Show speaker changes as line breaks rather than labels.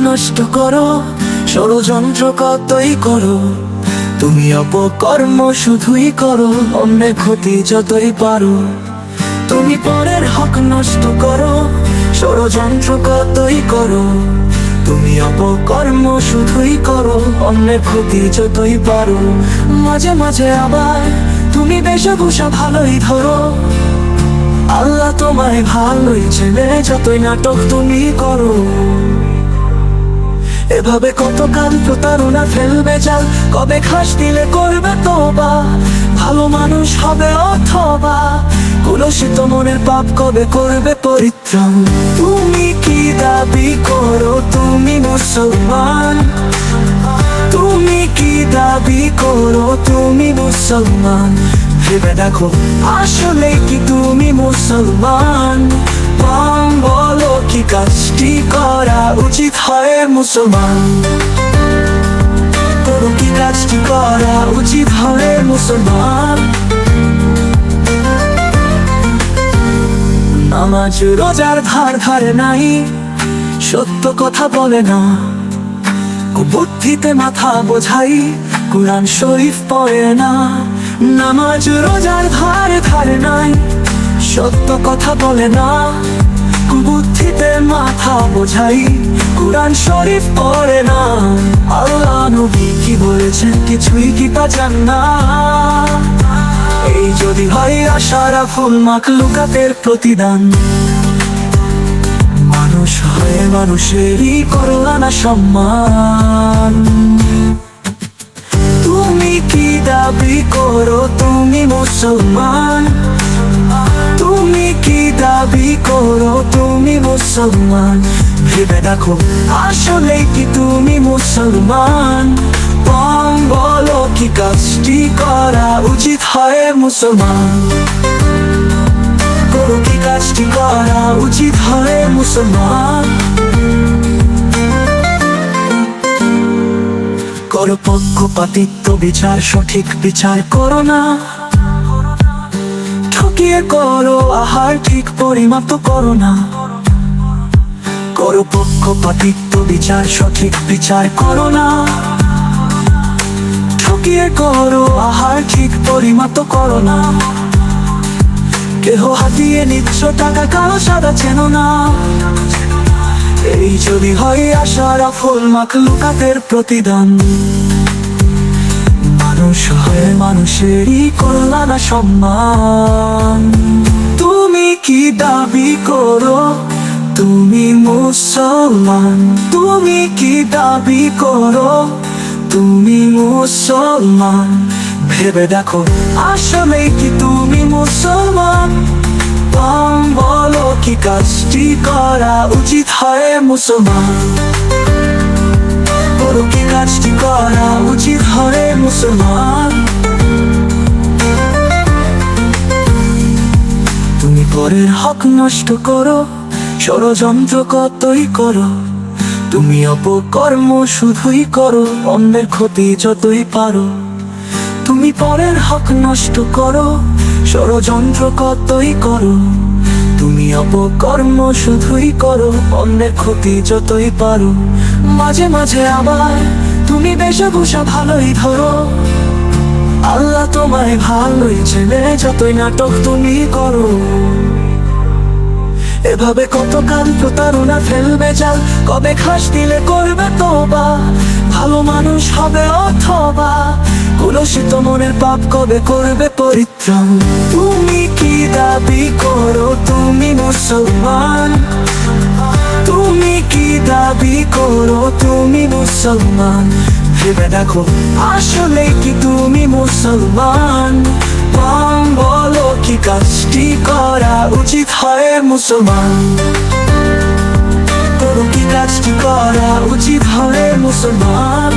নষ্ট করো, ষড়যন্ত্র কতই করো, তুমি অপকর্ম শুধুই করো, অন্যের ক্ষতি যতই পারো। তুমি পরের হক নষ্ট করো, ষড়যন্ত্র কতই করো, তুমি অপকর্ম শুধুই করো, অন্যের ক্ষতি যতই পারো। মাঝে মাঝে আবার তুমি বেশভূষা ভালোই ধরো, আল্লাহ তোমায় ভালোই চেনে, যতই নাটক তুমি করো। এভাবে কতকাল প্রতারণা ফেলবে জাল, কবে খাস দিলে করবে তোবা, ভালো মানুষ হবে অথবা কুলসিত মনের পাপ কবে করবে পরিত্রাণ। তুমি কি দাবি করো তুমি মুসলমান, তুমি কি দাবি করো তুমি মুসলমান, ভেবে দেখো আসলে কি তুমি মুসলমান। বলো কি কাজটি করা উচিত হয় মুসলমান, বলো কি কাজটি করা উচিত হয় মুসলমান। নামাজ রোজার ধার ধারে নাই, সত্য কথা বলে না, বুদ্ধিতে মাথা বোঝাই, কুরআন শরীফ পড়ে না। নামাজ রোজার ধারে ধারে নাই, সত্য কথা বলে না, বুদ্ধিতে মাথা বোঝাই, কুরআন শরীফ পড়ে না। আল্লাহ নবী কি বলেছেন কিছুই কি তা জান না, এই যদি হয় আশরাফুল মাখলুকাতের প্রতিদান। মানুষ হয়ে মানুষেরই করলা না সম্মান। তুমি কি দাবি করো তুমি মুসলমান, তুমি কি দাবি করো তুমি মুসলমান, ভেবে দেখো আসলে কি তুমি মুসলমান। বলো কি কাজটি করা উচিত হয় মুসলমান, বলো কি কাজটি করা উচিত হয় মুসলমান। করো পক্ষপাতিত্ব বিচার, সঠিক বিচার করো না, ঠকিয়ে করো আহার ঠিক পরিমাপ করো না। করো পক্ষপাতিত্ব বিচার, সঠিক বিচার করো না, ঠকিয়ে করো আহার ঠিক পরিমাপ করো না। কেহ হাতিয়ে নিচ্ছ টাকা কারো সাদা চেনো না, এই যদি হয় আশরাফুল মাখলুকাতের প্রতিদান। মানুষ হয়ে মানুষেরই করলা না সম্মান। তুমি কি দাবি করো তুমি মুসলমান, তুমি কি দাবি করো তুমি মুসলমান, ভেবে দেখো আসলে কি তুমি মুসলমান। বলো কি কাজটি করা উচিত হয় মুসলমান, বলো কি কাজটি করা উচিত হয় মুসলমান। তুমি পরের হক নষ্ট করো, ষড়যন্ত্র কতই করো, তুমি অপকর্ম শুধুই করো, অন্যের ক্ষতি যতই পারো। তুমি পরের হক নষ্ট করো, ষড়যন্ত্র কতই করো, তুমি অপকর্ম শুধুই করো, অন্যের ক্ষতি যতই পারো। মাঝে মাঝে আবার তুমি বেশভূষা ভালোই ধরো, আল্লাহ তোমায় ভালোই চেনে, যতই নাটক তুমি করো। এভাবে কতকাল প্রতারণা ফেলবে জাল, কবে খাস দিলে করবে তোবা, ভালো মানুষ হবে অথবা কুলসিত মনের পাপ কবে করবে পরিত্রাণ। তুমি কি দাবি করো তুমি মুসলমান, তুমি কি দাবি করো তুমি মুসলমান, ভেবে দেখো আসলে কি তুমি মুসলমান। বলো কি কাজটি করা উচিত হয় মুসলমান, বলো কি কাজটি করা উচিত হয় মুসলমান।